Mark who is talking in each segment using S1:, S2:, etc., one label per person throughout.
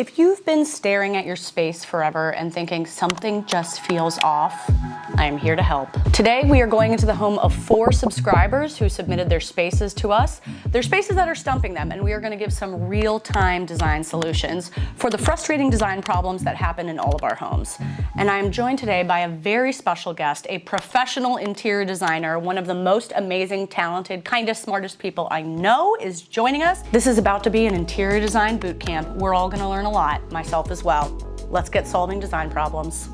S1: If you've been staring at your space forever and thinking something just feels off, I am here to help. Today, we are going into the home of 4 subscribers who submitted their spaces to us. They're spaces that are stumping them, and we are gonna give some real-time design solutions for the frustrating design problems that happen in all of our homes. And I am joined today by a very special guest, a professional interior designer, one of the most amazing, talented, kindest, smartest people I know is joining us. This is about to be an interior design boot camp. We're all gonna learn a lot, myself as well. Let's get solving design problems.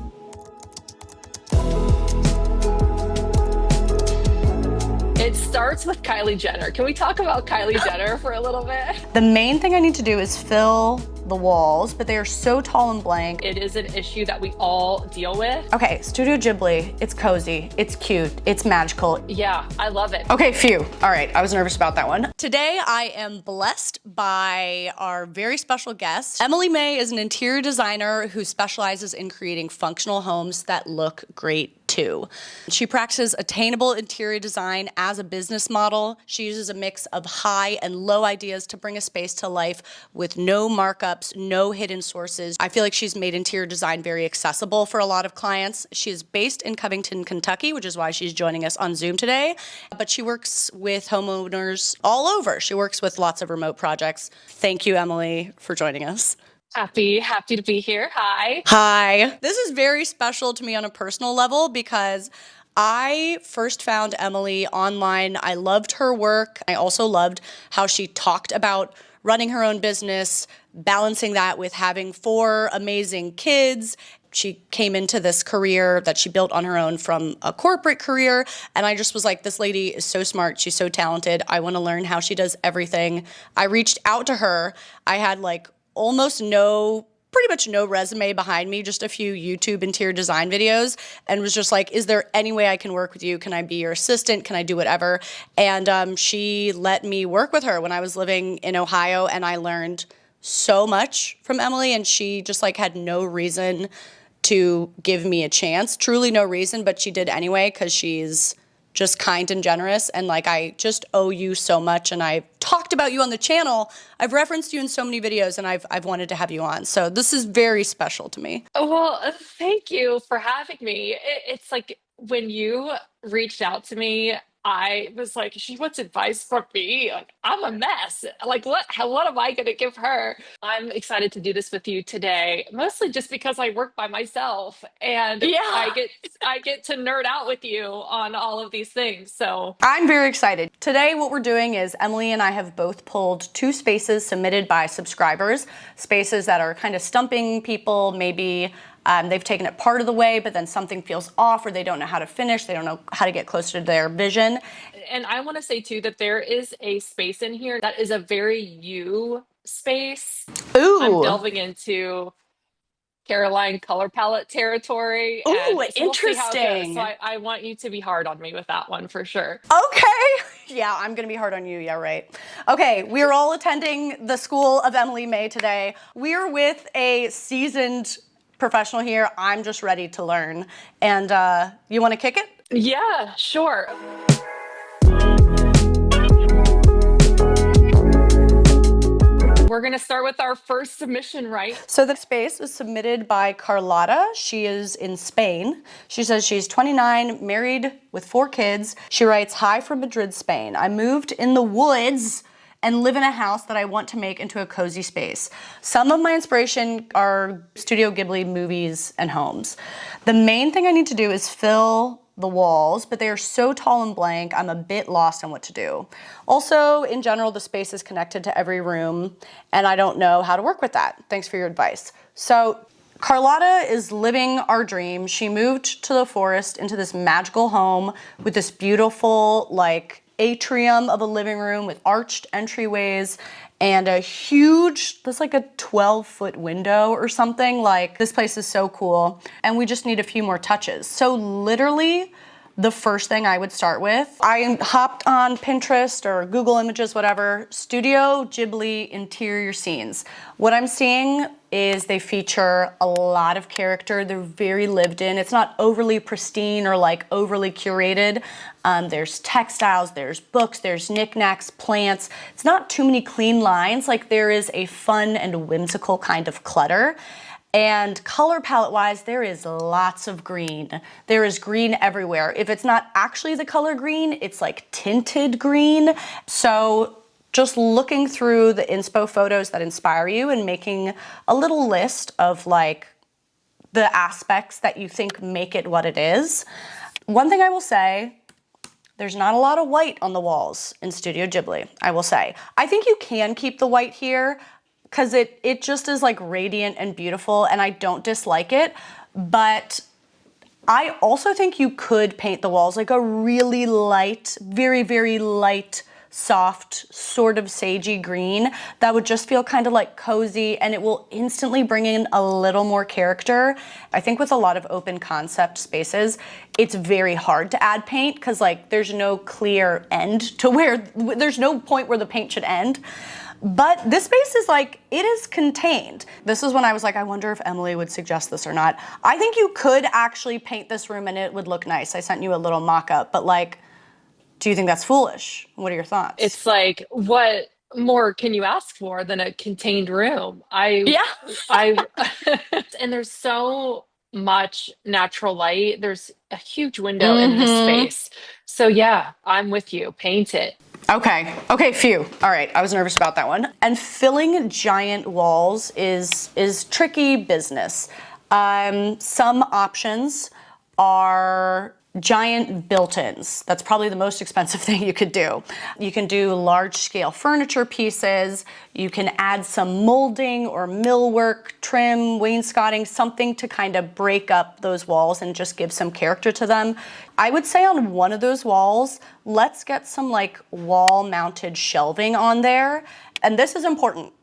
S2: It starts with Kylie Jenner. Can we talk about Kylie Jenner for a little bit?
S1: The main thing I need to do is fill the walls, but they are so tall and blank.
S2: It is an issue that we all deal with.
S1: Okay, Studio Ghibli, it's cozy, it's cute, it's magical.
S2: Yeah, I love it.
S1: Okay, phew. All right, I was nervous about that one. Today, I am blessed by our very special guest. Emily May is an interior designer who specializes in creating functional homes that look great too. She practices attainable interior design as a business model. She uses a mix of high and low ideas to bring a space to life with no markups, no hidden sources. I feel like she's made interior design very accessible for a lot of clients. She is based in Covington, Kentucky, which is why she's joining us on Zoom today. But she works with homeowners all over. She works with lots of remote projects. Thank you, Emily, for joining us.
S2: Happy to be here. Hi.
S1: Hi. This is very special to me on a personal level because I first found Emily online. I loved her work. I also loved how she talked about running her own business, balancing that with having 4 amazing kids. She came into this career that she built on her own from a corporate career. And I just was like, this lady is so smart. She's so talented. I want to learn how she does everything. I reached out to her. I had like pretty much no resume behind me, just a few YouTube interior design videos, and was just like, is there any way I can work with you? Can I be your assistant? Can I do whatever? And she let me work with her when I was living in Ohio, and I learned so much from Emily, and she just like had no reason to give me a chance, truly no reason, but she did anyway because she's just kind and generous, and like I just owe you so much, and I've talked about you on the channel. I've referenced you in so many videos, and I've wanted to have you on. So this is very special to me.
S2: Well, thank you for having me. It's like when you reached out to me, I was like, she wants advice from me. Like, I'm a mess. Like, what am I going to give her? I'm excited to do this with you today, mostly just because I work by myself and
S1: Yeah.
S2: I get to nerd out with you on all of these things. So
S1: I'm very excited. Today, what we're doing is Emily and I have both pulled 2 spaces submitted by subscribers, spaces that are kind of stumping people, maybe they've taken it part of the way, but then something feels off or they don't know how to finish. They don't know how to get closer to their vision.
S2: And I want to say too that there is a space in here that is a very you space.
S1: Ooh.
S2: I'm delving into Caroline color palette territory.
S1: Ooh,
S2: and so we'll see how it
S1: interesting.
S2: goes. So I want you to be hard on me with that one for sure.
S1: Okay. Yeah, I'm gonna be hard on you. Yeah, right. Okay, we are all attending the school of Emily May today. We are with a seasoned professional here. I'm just ready to learn. And you want to kick it?
S2: Yeah, sure. We're going to start with our first submission, right?
S1: So the space was submitted by Carlotta. She is in Spain. She says she's 29, married with 4 kids. She writes, "Hi from Madrid, Spain. I moved in the woods and live in a house that I want to make into a cozy space. Some of my inspiration are Studio Ghibli movies and homes. The main thing I need to do is fill the walls, but they are so tall and blank, I'm a bit lost on what to do. Also, in general, the space is connected to every room, and I don't know how to work with that. Thanks for your advice." So Carlotta is living our dream. She moved to the forest into this magical home with this beautiful, like, atrium of a living room with arched entryways and a huge, that's like a 12-foot window or something. Like, this place is so cool. And we just need a few more touches. So literally, the first thing I would start with. I hopped on Pinterest or Google Images, whatever, Studio Ghibli interior scenes. What I'm seeing is they feature a lot of character. They're very lived in. It's not overly pristine or like overly curated. There's textiles, there's books, there's knickknacks, plants. It's not too many clean lines. Like there is a fun and whimsical kind of clutter. And color palette wise, there is lots of green. There is green everywhere. If it's not actually the color green, it's like tinted green. So just looking through the inspo photos that inspire you and making a little list of like the aspects that you think make it what it is. One thing I will say, there's not a lot of white on the walls in Studio Ghibli, I will say. I think you can keep the white here, because it just is like radiant and beautiful, and I don't dislike it, but I also think you could paint the walls like a really light, very, very light, soft, sort of sagey green that would just feel kind of like cozy, and it will instantly bring in a little more character. I think with a lot of open concept spaces, it's very hard to add paint because like there's no clear end to where, there's no point where the paint should end. But this space is like, it is contained. This is when I was like, I wonder if Emily would suggest this or not. I think you could actually paint this room and it would look nice. I sent you a little mock-up, but like, do you think that's foolish? What are your thoughts?
S2: It's like, what more can you ask for than a contained room?
S1: Yeah.
S2: And there's so much natural light. There's a huge window in this space. So yeah, I'm with you. Paint it.
S1: Okay, phew. All right, I was nervous about that one. And filling giant walls is tricky business. Some options are giant built-ins. That's probably the most expensive thing you could do. You can do large-scale furniture pieces. You can add some molding or millwork, trim, wainscoting, something to kind of break up those walls and just give some character to them. I would say on one of those walls, let's get some like wall-mounted shelving on there. And this is important.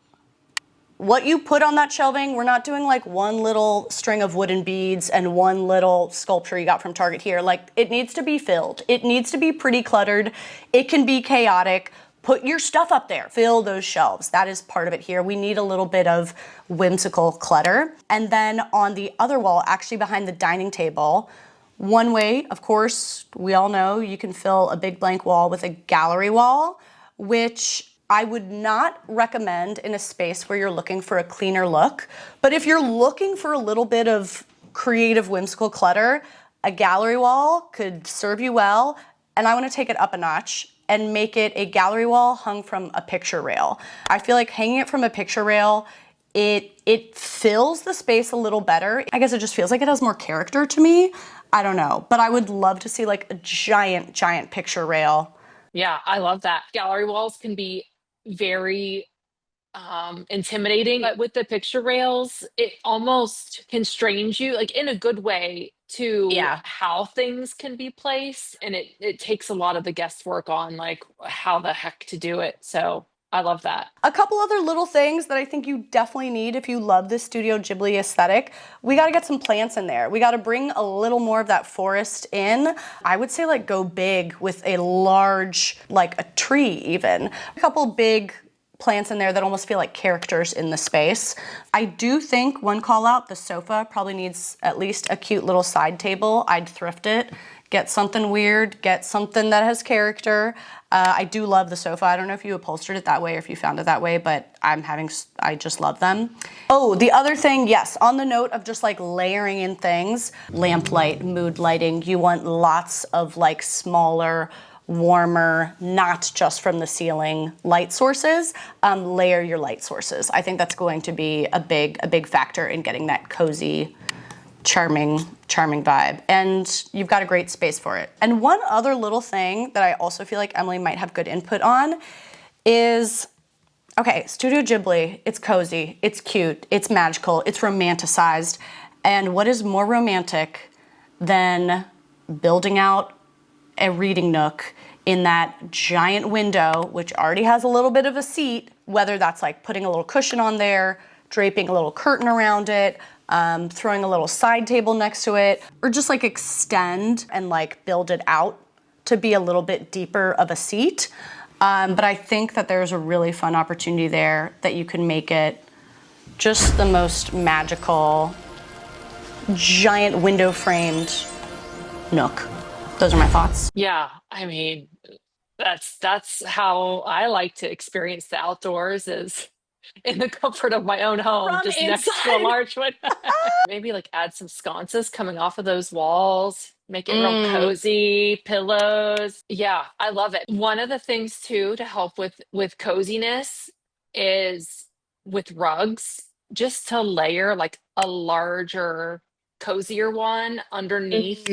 S1: What you put on that shelving, we're not doing like one little string of wooden beads and one little sculpture you got from Target here. Like it needs to be filled. It needs to be pretty cluttered. It can be chaotic. Put your stuff up there. Fill those shelves. That is part of it here. We need a little bit of whimsical clutter. And then on the other wall, actually behind the dining table, one way, of course, we all know you can fill a big blank wall with a gallery wall, which I would not recommend in a space where you're looking for a cleaner look. But if you're looking for a little bit of creative, whimsical clutter, a gallery wall could serve you well. And I want to take it up a notch and make it a gallery wall hung from a picture rail. I feel like hanging it from a picture rail, it fills the space a little better. I guess it just feels like it has more character to me. I don't know, but I would love to see like a giant, giant picture rail.
S2: Yeah, I love that. Gallery walls can be very intimidating, but with the picture rails, it almost constrains you, like in a good way, to
S1: Yeah.
S2: how things can be placed. And it takes a lot of the guesswork on like how the heck to do it. So I love that.
S1: A couple other little things that I think you definitely need if you love this Studio Ghibli aesthetic. We got to get some plants in there. We got to bring a little more of that forest in. I would say like go big with a large, like a tree even. A couple big plants in there that almost feel like characters in the space. I do think one call out, the sofa probably needs at least a cute little side table. I'd thrift it. Get something weird, get something that has character. I do love the sofa. I don't know if you upholstered it that way or if you found it that way, but I just love them. Oh, the other thing, yes, on the note of just like layering in things, lamp light, mood lighting, you want lots of like smaller, warmer, not just from the ceiling light sources. Layer your light sources. I think that's going to be a big factor in getting that cozy, charming vibe, and you've got a great space for it. And one other little thing that I also feel like Emily might have good input on is, okay, Studio Ghibli, it's cozy, it's cute, it's magical, it's romanticized, and what is more romantic than building out a reading nook in that giant window, which already has a little bit of a seat, whether that's like putting a little cushion on there, draping a little curtain around it, throwing a little side table next to it, or just like extend and like build it out to be a little bit deeper of a seat. But I think that there's a really fun opportunity there that you can make it just the most magical, giant window framed nook. Those are my thoughts.
S2: Yeah, I mean, that's how I like to experience the outdoors is in the comfort of my own home,
S1: From
S2: just next to a
S1: inside.
S2: large one. Maybe like add some sconces coming off of those walls, make it real cozy, pillows. Yeah, I love it. One of the things too to help with coziness is with rugs, just to layer like a larger, cozier one underneath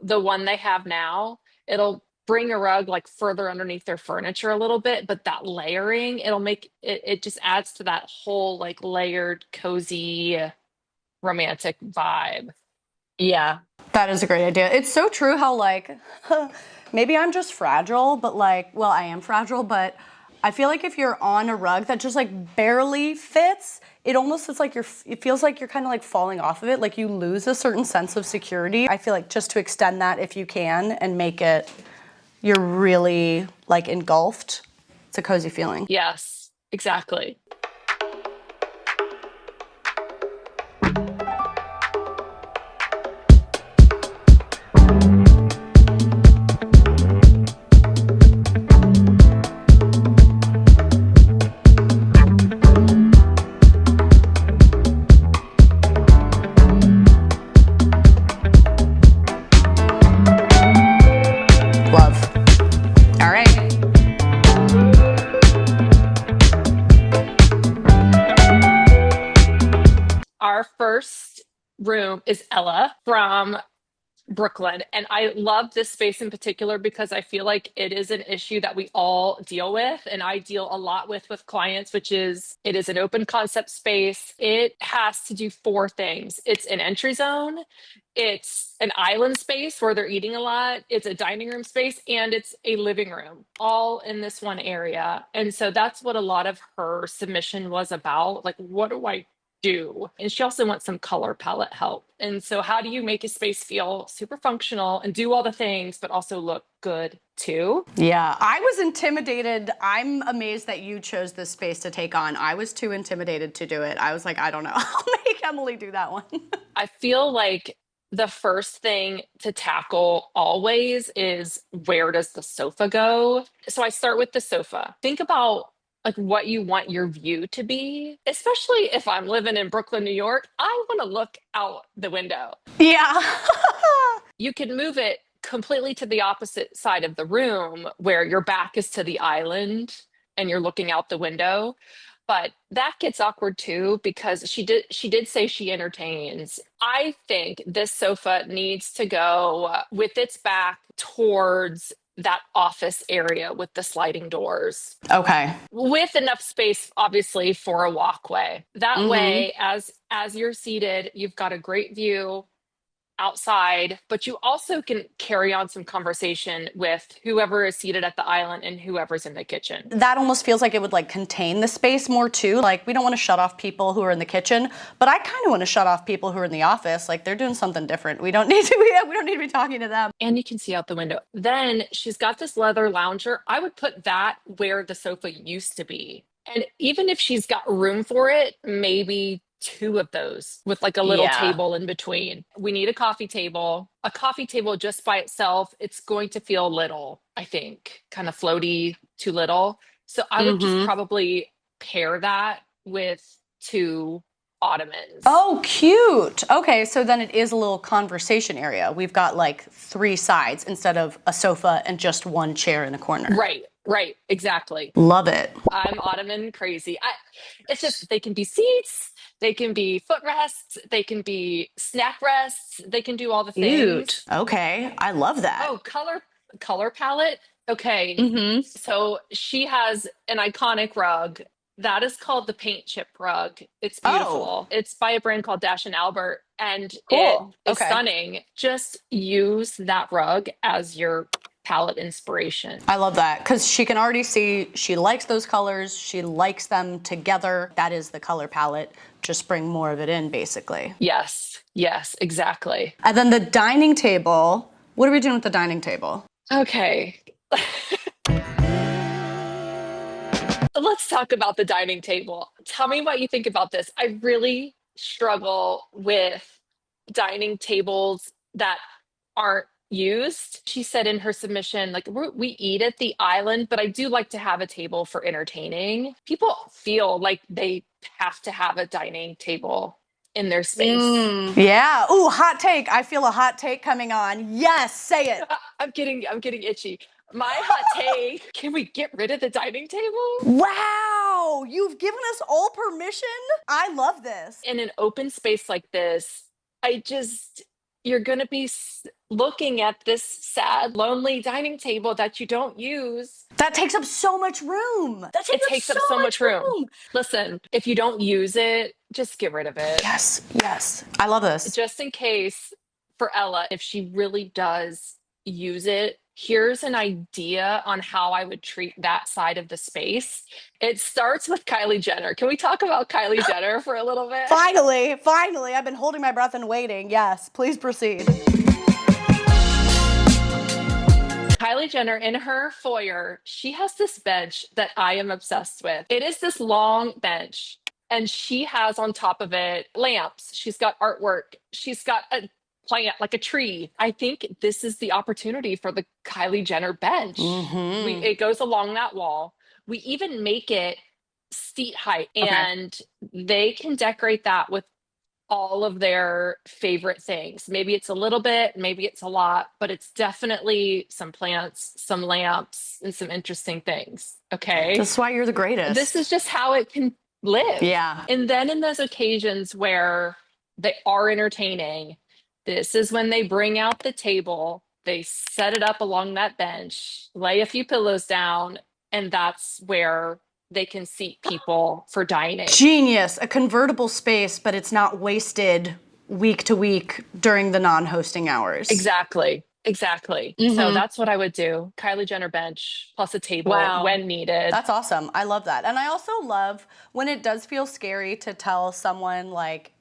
S2: the one they have now. It'll bring a rug like further underneath their furniture a little bit, but that layering, it'll make it, it just adds to that whole like layered, cozy, romantic vibe.
S1: Yeah, that is a great idea. It's so true how like maybe I'm just fragile, but like, well, I am fragile, but I feel like if you're on a rug that just like barely fits, it almost is like it feels like you're kind of like falling off of it, like you lose a certain sense of security. I feel like just to extend that if you can and make it you're really like engulfed, it's a cozy feeling.
S2: Yes, exactly.
S1: Love. All right.
S2: Our first room is Ella from Brooklyn. And I love this space in particular because I feel like it is an issue that we all deal with. And I deal a lot with clients, which is it is an open concept space. It has to do four things. It's an entry zone. It's an island space where they're eating a lot. It's a dining room space and it's a living room all in this one area. And so that's what a lot of her submission was about. Like, what do I do? And she also wants some color palette help. And so, how do you make a space feel super functional and do all the things, but also look good too?
S1: Yeah, I was intimidated. I'm amazed that you chose this space to take on. I was too intimidated to do it. I was like, I don't know. I'll make Emily do that one.
S2: I feel like the first thing to tackle always is where does the sofa go? So I start with the sofa. Think about like what you want your view to be, especially if I'm living in Brooklyn, New York. I want to look out the window.
S1: Yeah.
S2: You can move it completely to the opposite side of the room where your back is to the island and you're looking out the window. But that gets awkward too because she did say she entertains. I think this sofa needs to go with its back towards that office area with the sliding doors
S1: Okay.
S2: with enough space obviously for a walkway. That way as you're seated, you've got a great view outside, but you also can carry on some conversation with whoever is seated at the island and whoever's in the kitchen.
S1: That almost feels like it would like contain the space more too. Like we don't want to shut off people who are in the kitchen, but I kind of want to shut off people who are in the office. Like they're doing something different. We don't need to we don't need to be talking to them.
S2: And you can see out the window. Then she's got this leather lounger. I would put that where the sofa used to be. And even if she's got room for it, maybe two of those with like a little
S1: Yeah.
S2: table in between. We need a coffee table. A coffee table just by itself, it's going to feel little, I think, kind of floaty, too little. So I would just probably pair that with two ottomans.
S1: Oh, cute. Okay, so then it is a little conversation area. We've got like three sides instead of a sofa and just one chair in a corner.
S2: Right, exactly.
S1: Love it.
S2: I'm ottoman crazy. It's just they can be seats, they can be footrests, they can be snack rests, they can do all the things.
S1: Cute. Okay, I love that.
S2: Oh, color palette. Okay. So she has an iconic rug that is called the paint chip rug. It's beautiful. It's by a brand called Dash and Albert, and
S1: Cool.
S2: it is stunning. Just use that rug as your palette inspiration.
S1: I love that, because she can already see she likes those colors. She likes them together. That is the color palette. Just bring more of it in, basically.
S2: Yes, yes, exactly.
S1: And then the dining table. What are we doing with the dining table?
S2: Okay. Let's talk about the dining table. Tell me what you think about this. I really struggle with dining tables that aren't used. She said in her submission, like, we eat at the island, but I do like to have a table for entertaining. People feel like they have to have a dining table in their space.
S1: Yeah. Ooh, hot take. I feel a hot take coming on. Yes, say it.
S2: I'm getting itchy. My hot take, can we get rid of the dining table?
S1: Wow, you've given us all permission? I love this.
S2: In an open space like this, you're going to be looking at this sad, lonely dining table that you don't use.
S1: That takes up so much room.
S2: It takes up so much room. Listen, if you don't use it, just get rid of it.
S1: Yes, yes. I love this.
S2: Just in case for Ella, if she really does use it, here's an idea on how I would treat that side of the space. It starts with Kylie Jenner. Can we talk about Kylie Jenner for a little bit?
S1: Finally, finally. I've been holding my breath and waiting. Yes, please proceed.
S2: Kylie Jenner, in her foyer, she has this bench that I am obsessed with. It is this long bench, and she has on top of it lamps. She's got artwork. She's got a plant, like a tree. I think this is the opportunity for the Kylie Jenner bench. It goes along that wall. We even make it seat height, and they can decorate that with all of their favorite things. Maybe it's a little bit, maybe it's a lot, but it's definitely some plants, some lamps, and some interesting things. Okay.
S1: That's why you're the greatest.
S2: This is just how it can live.
S1: Yeah.
S2: And then in those occasions where they are entertaining, this is when they bring out the table, they set it up along that bench, lay a few pillows down, and that's where they can seat people for dining.
S1: Genius. A convertible space, but it's not wasted week to week during the non-hosting hours.
S2: Exactly. So that's what I would do. Kylie Jenner bench plus a table when needed.
S1: That's awesome. I love that. And I also love when it does feel scary to tell someone, like,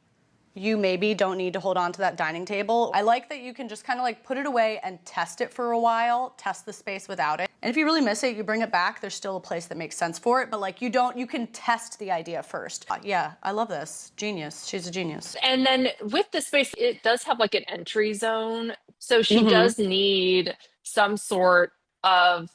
S1: you maybe don't need to hold on to that dining table. I like that you can just kind of like put it away and test it for a while, test the space without it. And if you really miss it, you bring it back. There's still a place that makes sense for it, but like you can test the idea first. Yeah, I love this. Genius. She's a genius.
S2: And then with the space, it does have like an entry zone. So she does need some sort of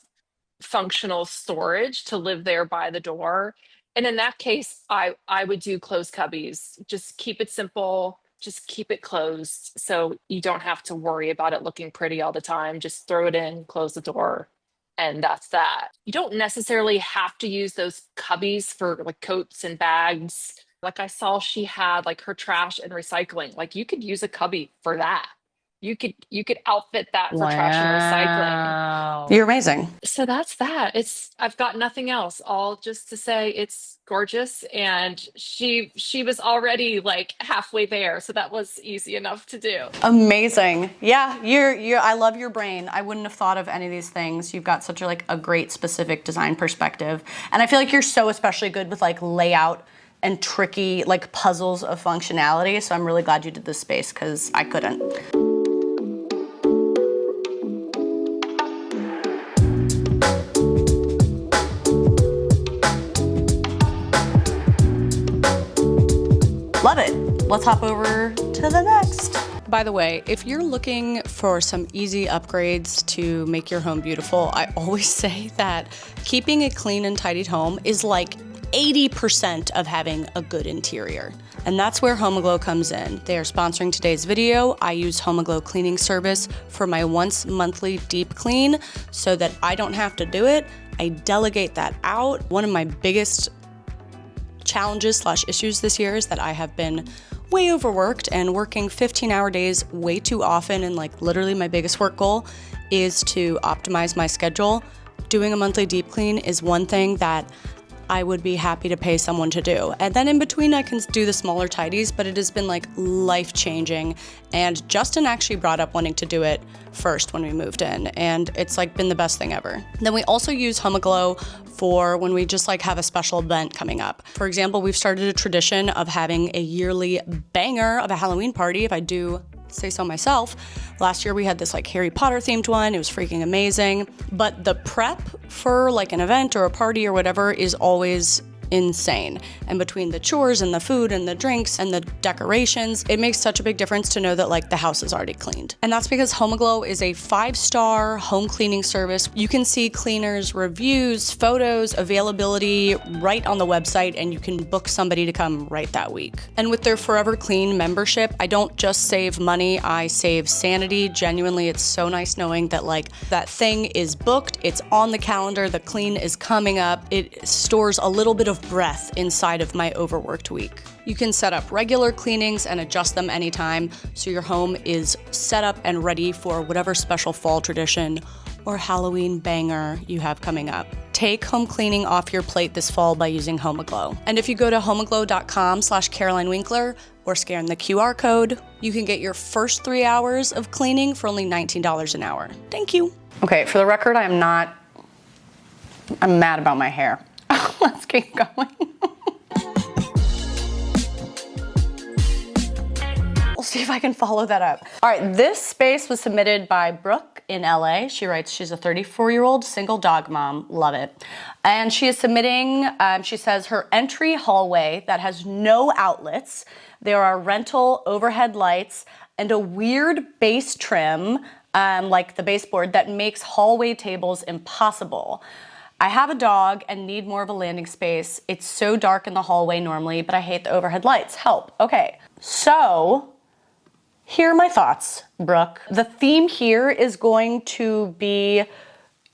S2: functional storage to live there by the door. And in that case, I would do closed cubbies. Just keep it simple. Just keep it closed so you don't have to worry about it looking pretty all the time. Just throw it in, close the door, and that's that. You don't necessarily have to use those cubbies for like coats and bags. Like I saw she had like her trash and recycling. Like you could use a cubby for that. You could outfit that for trash and recycling.
S1: You're amazing.
S2: So that's that. I've got nothing else. All just to say it's gorgeous, and she was already like halfway there, so that was easy enough to do.
S1: Amazing. Yeah, I love your brain. I wouldn't have thought of any of these things. You've got such a great specific design perspective, and I feel like you're so especially good with like layout and tricky like puzzles of functionality. So I'm really glad you did this space because I couldn't. Love it. Let's hop over to the next. By the way, if you're looking for some easy upgrades to make your home beautiful, I always say that keeping a clean and tidied home is like 80% of having a good interior. And that's where HomeAglow comes in. They are sponsoring today's video. I use HomeAglow cleaning service for my once monthly deep clean so that I don't have to do it. I delegate that out. One of my biggest challenges / issues this year is that I have been way overworked and working 15-hour days way too often, and like literally my biggest work goal is to optimize my schedule. Doing a monthly deep clean is one thing that I would be happy to pay someone to do. And then in between I can do the smaller tidies, but it has been like life-changing. And Justin actually brought up wanting to do it first when we moved in, and it's like been the best thing ever. Then we also use 𝗓𝗏𝗡𝗚 for when we just like have a special event coming up. For example, we've started a tradition of having a yearly banger of a Halloween party, if I do say so myself. Last year we had this like Harry Potter themed one. It was freaking amazing. But the prep for like an event or a party or whatever is always insane. And between the chores and the food and the drinks and the decorations, it makes such a big difference to know that like the house is already cleaned. And that's because 𝗓𝗏𝗡𝗚 is a 5-star home cleaning service. You can see cleaners' reviews, photos, availability right on the website, and you can book somebody to come right that week. And with their Forever Clean membership, I don't just save money, I save sanity. Genuinely, it's so nice knowing that like that thing is booked, it's on the calendar, the clean is coming up. It stores a little bit of breath inside of my overworked week. You can set up regular cleanings and adjust them anytime, so your home is set up and ready for whatever special fall tradition or Halloween banger you have coming up. Take home cleaning off your plate this fall by using 𝗓𝗏𝗡𝗚. And if you go to 𝗓𝗏𝗡𝗏.com/Caroline Winkler or scan the QR code, you can get your first 3 hours of cleaning for only $19 an hour. Thank you. Okay, for the record, I'm mad about my hair. Let's keep going. We'll see if I can follow that up. All right, this space was submitted by Brooke in LA. She writes she's a 34-year-old single dog mom. Love it. And she is submitting, she says, her entry hallway that has no outlets. There are rental overhead lights and a weird base trim, like the baseboard, that makes hallway tables impossible. I have a dog and need more of a landing space. It's so dark in the hallway normally, but I hate the overhead lights. Help. Okay, so here are my thoughts, Brooke. The theme here is going to be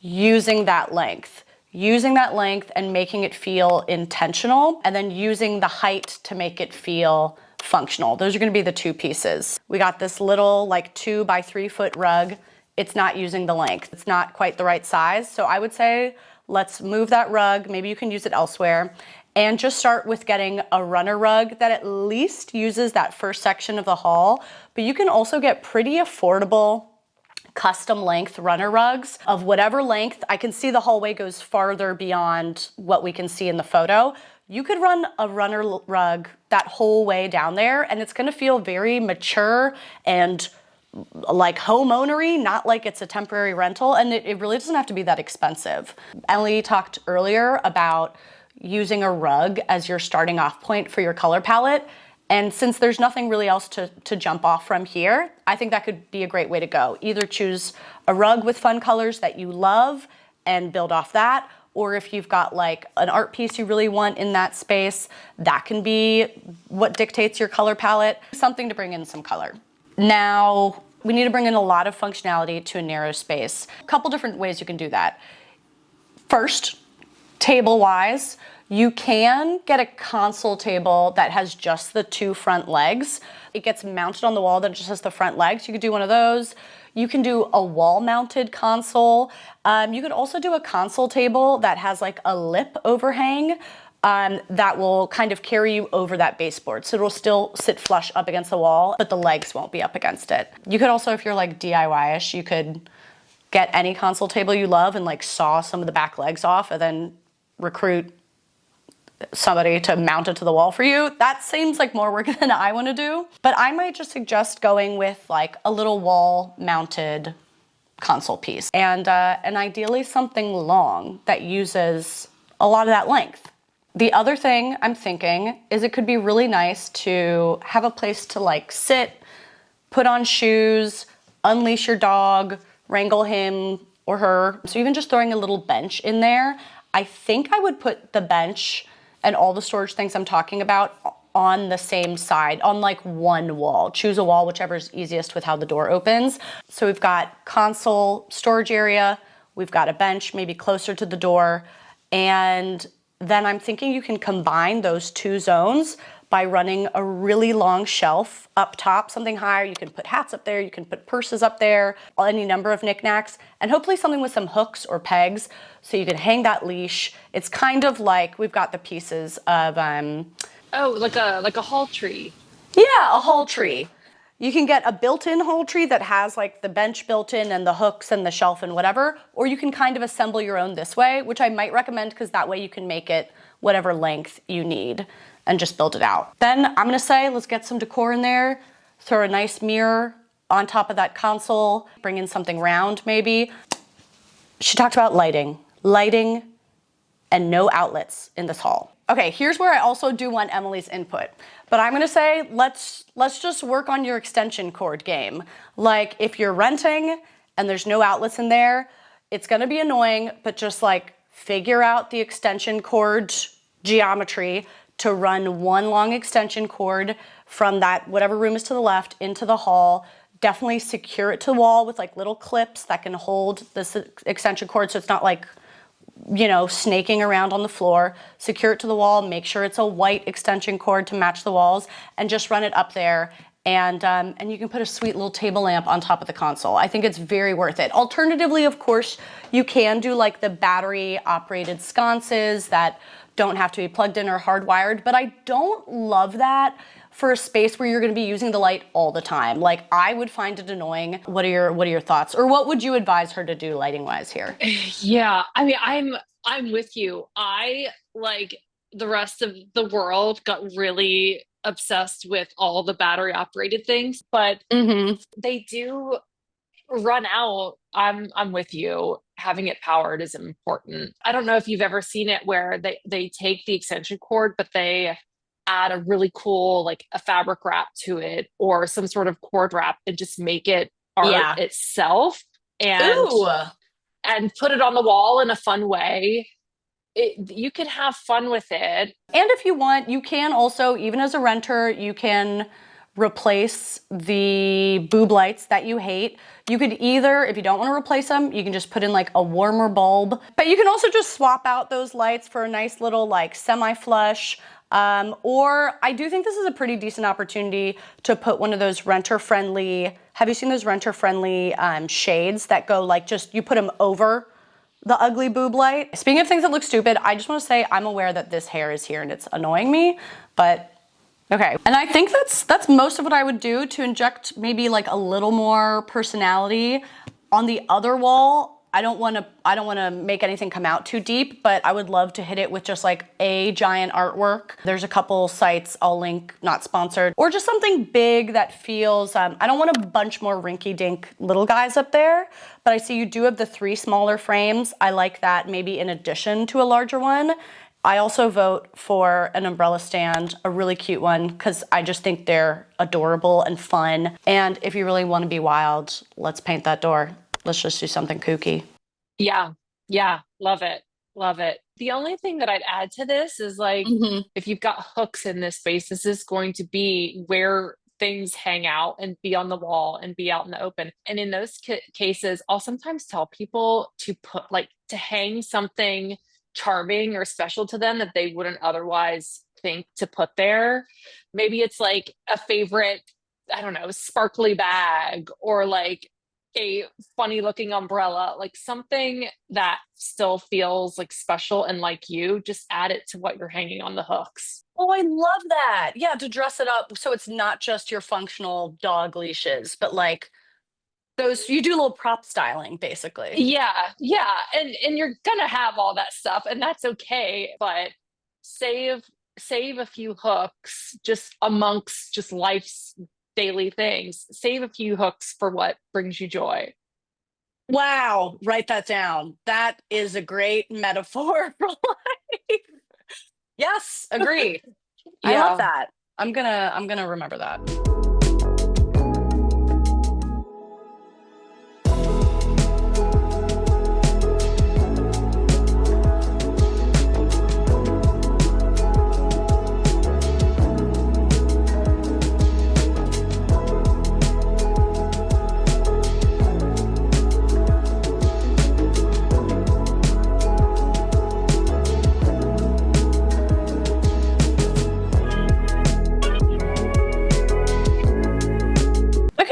S1: using that length and making it feel intentional, and then using the height to make it feel functional. Those are gonna be the two pieces. We got this little like 2 by 3 foot rug. It's not using the length. It's not quite the right size. So I would say, let's move that rug. Maybe you can use it elsewhere. And just start with getting a runner rug that at least uses that first section of the hall. But you can also get pretty affordable custom length runner rugs of whatever length. I can see the hallway goes farther beyond what we can see in the photo. You could run a runner rug that whole way down there, and it's gonna feel very mature and like homeownery, not like it's a temporary rental, and it really doesn't have to be that expensive. Emily talked earlier about using a rug as your starting off point for your color palette, and since there's nothing really else to jump off from here, I think that could be a great way to go. Either choose a rug with fun colors that you love and build off that, or if you've got like an art piece you really want in that space, that can be what dictates your color palette, something to bring in some color. Now, we need to bring in a lot of functionality to a narrow space. A couple different ways you can do that. First, table-wise, you can get a console table that has just the 2 front legs. It gets mounted on the wall that just has the front legs. You could do one of those. You can do a wall-mounted console. You could also do a console table that has like a lip overhang that will kind of carry you over that baseboard. So it'll still sit flush up against the wall, but the legs won't be up against it. You could also, if you're like DIY-ish, you could get any console table you love and like saw some of the back legs off and then recruit somebody to mount it to the wall for you. That seems like more work than I want to do, but I might just suggest going with like a little wall mounted console piece and ideally something long that uses a lot of that length. The other thing I'm thinking is it could be really nice to have a place to like sit, put on shoes, unleash your dog, wrangle him or her. So even just throwing a little bench in there, I think I would put the bench and all the storage things I'm talking about on the same side, on like one wall. Choose a wall, whichever is easiest with how the door opens. So we've got console storage area, we've got a bench maybe closer to the door, and then I'm thinking you can combine those 2 zones by running a really long shelf up top, something higher. You can put hats up there, you can put purses up there, any number of knickknacks, and hopefully something with some hooks or pegs so you can hang that leash. It's kind of like we've got the pieces of
S2: Oh, like a hall tree.
S1: yeah, a hall tree. You can get a built-in hall tree that has like the bench built in and the hooks and the shelf and whatever, or you can kind of assemble your own this way, which I might recommend because that way you can make it whatever length you need and just build it out. Then I'm gonna say, let's get some decor in there, throw a nice mirror on top of that console, bring in something round maybe. She talked about lighting and no outlets in this hall. Okay, here's where I also do want Emily's input, but I'm gonna say, let's just work on your extension cord game. Like if you're renting and there's no outlets in there, it's gonna be annoying, but just like figure out the extension cord geometry to run one long extension cord from that, whatever room is to the left, into the hall. Definitely secure it to the wall with like little clips that can hold this extension cord so it's not like, you know, snaking around on the floor. Secure it to the wall, make sure it's a white extension cord to match the walls, and just run it up there. And you can put a sweet little table lamp on top of the console. I think it's very worth it. Alternatively, of course, you can do like the battery operated sconces that don't have to be plugged in or hardwired, but I don't love that for a space where you're gonna be using the light all the time. Like I would find it annoying. What are your thoughts? Or what would you advise her to do lighting wise here?
S2: Yeah, I mean, I'm with you. I, like the rest of the world, got really obsessed with all the battery operated things, but they do run out. I'm with you. Having it powered is important. I don't know if you've ever seen it where they take the extension cord, but they add a really cool, like a fabric wrap to it or some sort of cord wrap and just make it art itself and put it on the wall in a fun way. You can have fun with it.
S1: And if you want, you can also, even as a renter, you can replace the boob lights that you hate. You could either, if you don't want to replace them, you can just put in like a warmer bulb, but you can also just swap out those lights for a nice little like semi-flush. Or I do think this is a pretty decent opportunity to put one of those renter-friendly, have you seen those renter-friendly shades that go like just, you put them over the ugly boob light? Speaking of things that look stupid, I just want to say I'm aware that this hair is here and it's annoying me, but okay. And I think that's most of what I would do to inject maybe like a little more personality. On the other wall, I don't want to make anything come out too deep, but I would love to hit it with just like a giant artwork. There's a couple sites I'll link, not sponsored, or just something big that feels, I don't want a bunch more rinky-dink little guys up there, but I see you do have the 3 smaller frames. I like that maybe in addition to a larger one. I also vote for an umbrella stand, a really cute one, because I just think they're adorable and fun. And if you really want to be wild, let's paint that door. Let's just do something kooky.
S2: Yeah. Love it. Love it. The only thing that I'd add to this is like, if you've got hooks in this space, this is going to be where things hang out and be on the wall and be out in the open. And in those cases, I'll sometimes tell people to put like, to hang something charming or special to them that they wouldn't otherwise think to put there. Maybe it's like a favorite, I don't know, sparkly bag or like a funny looking umbrella, like something that still feels like special and like you. Just add it to what you're hanging on the hooks.
S1: Oh, I love that. Yeah, to dress it up so it's not just your functional dog leashes, but like those, you do a little prop styling basically.
S2: Yeah. And you're gonna have all that stuff and that's okay, but save a few hooks just amongst just life's daily things. Save a few hooks for what brings you joy.
S1: Wow, write that down. That is a great metaphor for life. Yes, agree. I love that. I'm gonna remember that.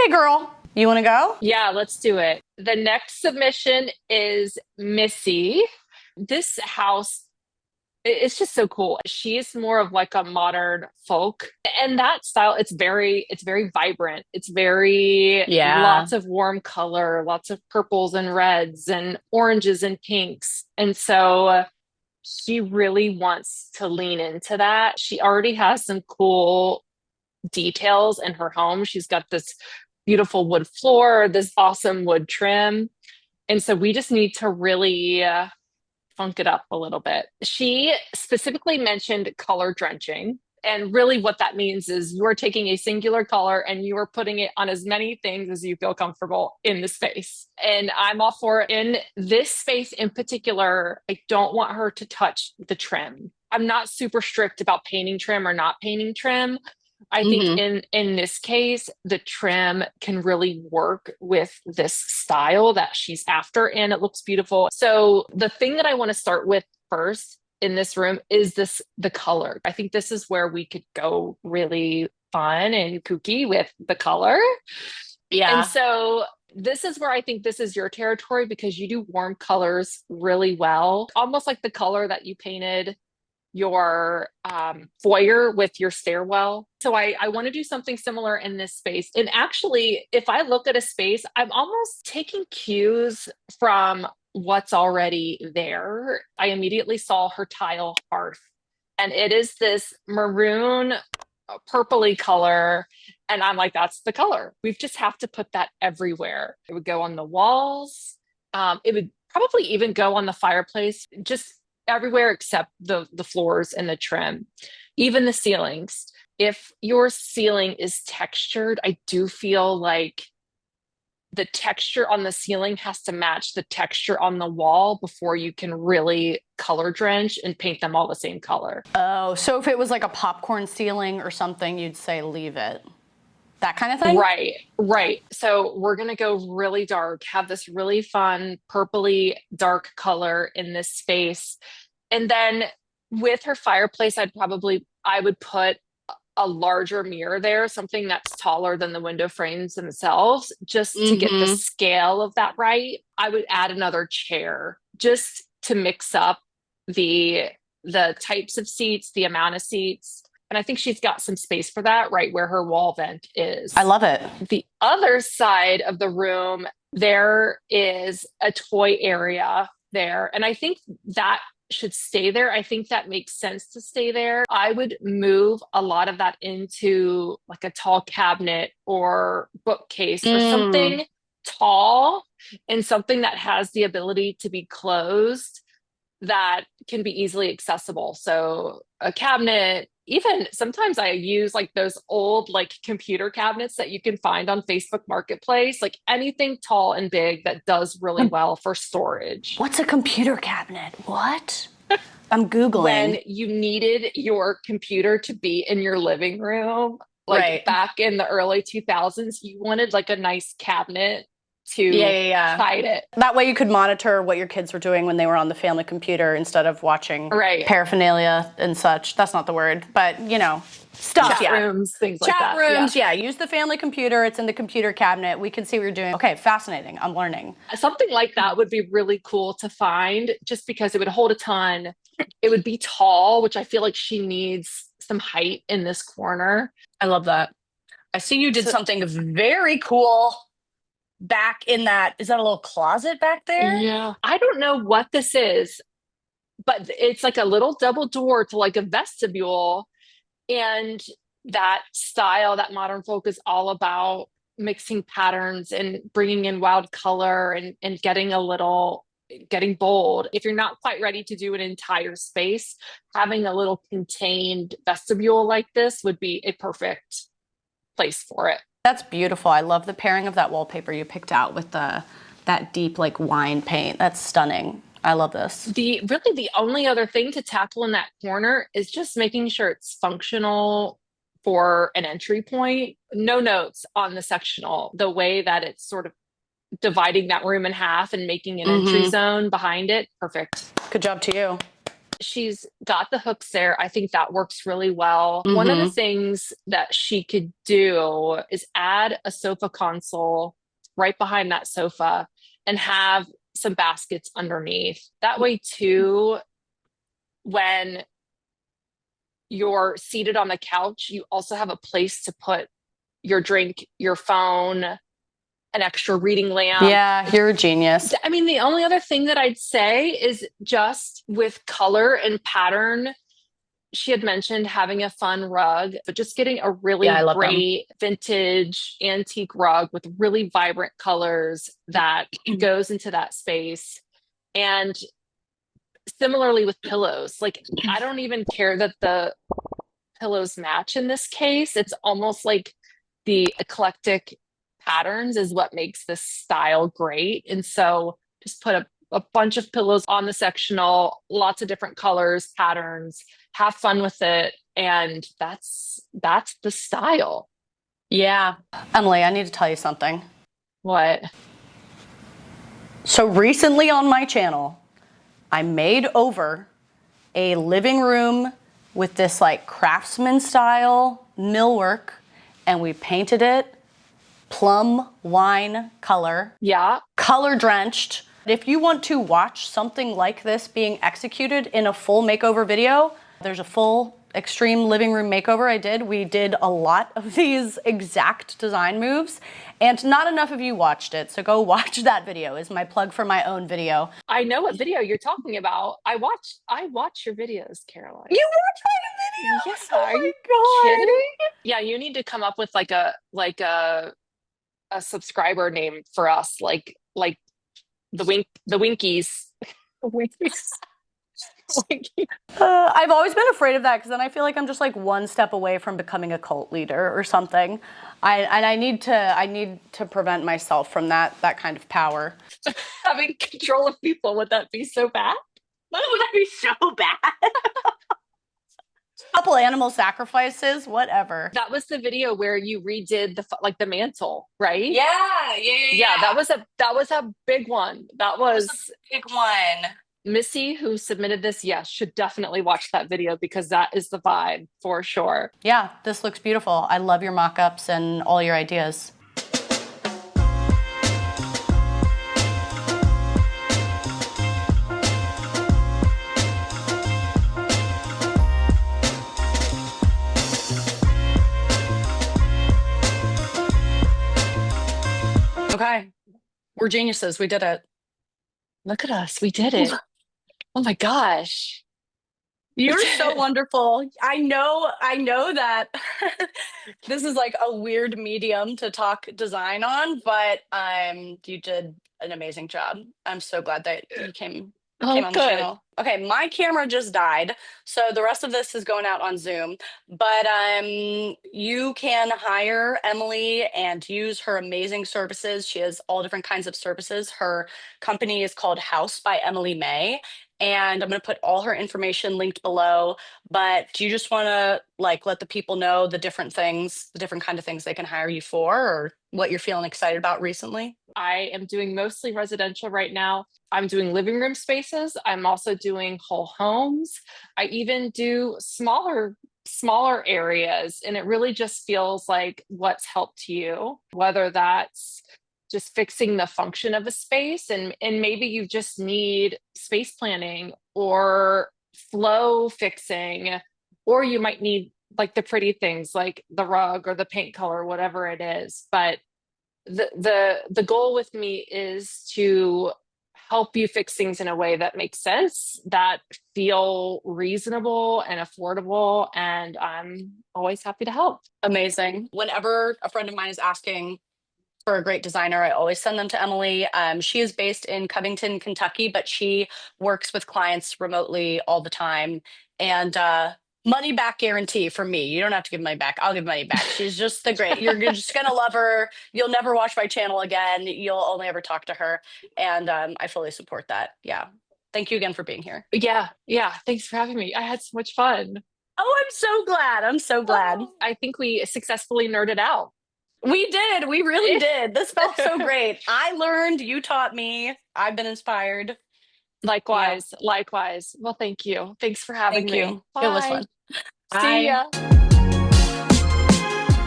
S1: Okay, girl. You want to go?
S2: Yeah, let's do it. The next submission is Missy. This house, it's just so cool. She's more of like a modern folk. And that style, it's very vibrant. It's very
S1: Yeah.
S2: lots of warm color, lots of purples and reds and oranges and pinks. And so she really wants to lean into that. She already has some cool details in her home. She's got this beautiful wood floor, this awesome wood trim. And so we just need to really funk it up a little bit. She specifically mentioned color drenching. And really, what that means is you are taking a singular color and you are putting it on as many things as you feel comfortable in the space. And I'm all for it. In this space in particular, I don't want her to touch the trim. I'm not super strict about painting trim or not painting trim. I think in this case, the trim can really work with this style that she's after, and it looks beautiful. So the thing that I want to start with first in this room is the color. I think this is where we could go really fun and kooky with the color.
S1: Yeah.
S2: And so this is where I think this is your territory because you do warm colors really well, almost like the color that you painted your foyer with your stairwell. So I want to do something similar in this space. And actually, if I look at a space, I'm almost taking cues from what's already there. I immediately saw her tile hearth, and it is this maroon purpley color. And I'm like, that's the color. We just have to put that everywhere. It would go on the walls. It would probably even go on the fireplace, just everywhere except the floors and the trim, even the ceilings. If your ceiling is textured, I do feel like the texture on the ceiling has to match the texture on the wall before you can really color drench and paint them all the same color.
S1: Oh, so if it was like a popcorn ceiling or something, you'd say leave it. That kind of thing?
S2: Right. So we're going to go really dark, have this really fun purpley dark color in this space. And then with her fireplace, I would put a larger mirror there, something that's taller than the window frames themselves, just to get the scale of that right. I would add another chair just to mix up the types of seats, the amount of seats. And I think she's got some space for that right where her wall vent is.
S1: I love it.
S2: The other side of the room, there is a toy area there. And I think that should stay there. I think that makes sense to stay there. I would move a lot of that into like a tall cabinet or bookcase or something tall and something that has the ability to be closed that can be easily accessible. So a cabinet, even sometimes I use like those old like computer cabinets that you can find on Facebook Marketplace, like anything tall and big that does really well for storage.
S1: What's a computer cabinet? What? I'm Googling.
S2: When you needed your computer to be in your living room, like back in the early 2000s, you wanted like a nice cabinet to hide it.
S1: That way you could monitor what your kids were doing when they were on the family computer instead of watching paraphernalia and such. That's not the word, but you know, stuff.
S2: Chat rooms, things like that.
S1: Chat rooms, use the family computer. It's in the computer cabinet. We can see what you're doing. Okay, fascinating. I'm learning.
S2: Something like that would be really cool to find just because it would hold a ton. It would be tall, which I feel like she needs some height in this corner.
S1: I love that. I see you did something very cool back in that. Is that a little closet back there?
S2: Yeah. I don't know what this is, but it's like a little double door to like a vestibule. And that style, that modern folk is all about mixing patterns and bringing in wild color and getting bold. If you're not quite ready to do an entire space, having a little contained vestibule like this would be a perfect place for it.
S1: That's beautiful. I love the pairing of that wallpaper you picked out with that deep like wine paint. That's stunning. I love this. The
S2: only other thing to tackle in that corner is just making sure it's functional for an entry point. No notes on the sectional, the way that it's sort of dividing that room in half and making an entry zone behind it. Perfect.
S1: Good job to you.
S2: She's got the hooks there. I think that works really well. One of the
S1: Mm-hmm.
S2: things that she could do is add a sofa console right behind that sofa and have some baskets underneath. That way, too, when you're seated on the couch, you also have a place to put your drink, your phone, an extra reading lamp.
S1: Yeah, you're a genius.
S2: I mean, the only other thing that I'd say is just with color and pattern, she had mentioned having a fun rug, but just getting a
S1: Yeah, I
S2: really
S1: love them.
S2: great vintage antique rug with really vibrant colors that goes into that space. And similarly with pillows, like I don't even care that the pillows match in this case. It's almost like the eclectic patterns is what makes this style great. And so just put a bunch of pillows on the sectional, lots of different colors, patterns, have fun with it. And that's the style.
S1: Yeah. Emily, I need to tell you something.
S2: What?
S1: So recently on my channel, I made over a living room with this like craftsman style millwork, and we painted it plum wine color.
S2: Yeah.
S1: Color drenched. If you want to watch something like this being executed in a full makeover video, there's a full extreme living room makeover I did. We did a lot of these exact design moves, and not enough of you watched it. So go watch that video, is my plug for my own video.
S2: I know what video you're talking about. I watch your videos, Caroline.
S1: You watch my videos?
S2: Yes,
S1: Oh
S2: are
S1: my
S2: you
S1: God.
S2: kidding? Yeah, you need to come up with like a subscriber name for us, like the Winkies. Winkies.
S1: I've always been afraid of that because then I feel like I'm just like one step away from becoming a cult leader or something. I need to prevent myself from that kind of power.
S2: Having control of people, would that be so bad?
S1: Would that be so bad? Couple animal sacrifices, whatever.
S2: That was the video where you redid the mantle, right?
S1: Yeah.
S2: That was a big one. That was
S1: a big one.
S2: Missy, who submitted this, yes, should definitely watch that video because that is the vibe for sure.
S1: Yeah, this looks beautiful. I love your mock-ups and all your ideas. Okay, we're geniuses. We did it.
S2: Look at us. We did it. Oh my gosh.
S1: You're so wonderful. I know that this is like a weird medium to talk design on, but you did an amazing job. I'm so glad that you came on the channel. Okay, my camera just died, so the rest of this is going out on Zoom. But you can hire Emily and use her amazing services. She has all different kinds of services. Her company is called House by Emily May. And I'm going to put all her information linked below. But do you just want to like let the people know the different things, the different kind of things they can hire you for, or what you're feeling excited about recently?
S2: I am doing mostly residential right now. I'm doing living room spaces. I'm also doing whole homes. I even do smaller areas, and it really just feels like what's helped you, whether that's just fixing the function of a space and maybe you just need space planning or flow fixing, or you might need like the pretty things like the rug or the paint color, whatever it is. But the goal with me is to help you fix things in a way that makes sense, that feel reasonable and affordable, and I'm always happy to help.
S1: Amazing. Whenever a friend of mine is asking for a great designer, I always send them to Emily. She is based in Covington, Kentucky, but she works with clients remotely all the time. And money back guarantee for me. You don't have to give money back. I'll give money back. She's just the great. You're just going to love her. You'll never watch my channel again. You'll only ever talk to her. And I fully support that. Yeah. Thank you again for being here.
S2: Yeah. Thanks for having me. I had so much fun.
S1: Oh, I'm so glad. I'm so glad.
S2: I think we successfully nerded out.
S1: We did. We really did. This felt so great. I learned, you taught me. I've been inspired. Yeah.
S2: Likewise, likewise. Well, thank you. Thanks for having
S1: Thank
S2: me.
S1: you. It was
S2: Bye.
S1: fun.
S2: See
S1: Bye.
S2: ya.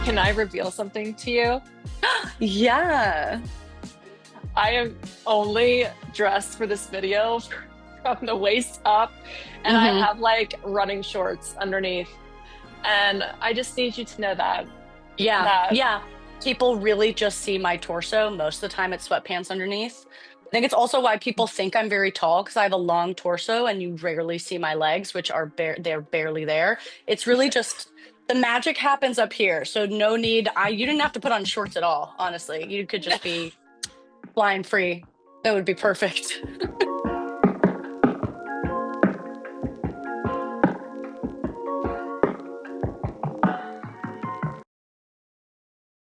S2: Can I reveal something to you?
S1: Yeah.
S2: I am only dressed for this video from the waist up, and I
S1: Hmm.
S2: have like running shorts underneath. And I just need you to know that
S1: Yeah.
S2: that
S1: Yeah. People really just see my torso. Most of the time it's sweatpants underneath. I think it's also why people think I'm very tall because I have a long torso and you rarely see my legs, which are they're barely there. It's really just the magic happens up here. So no need. You didn't have to put on shorts at all, honestly. You could just be flying free. That would be perfect.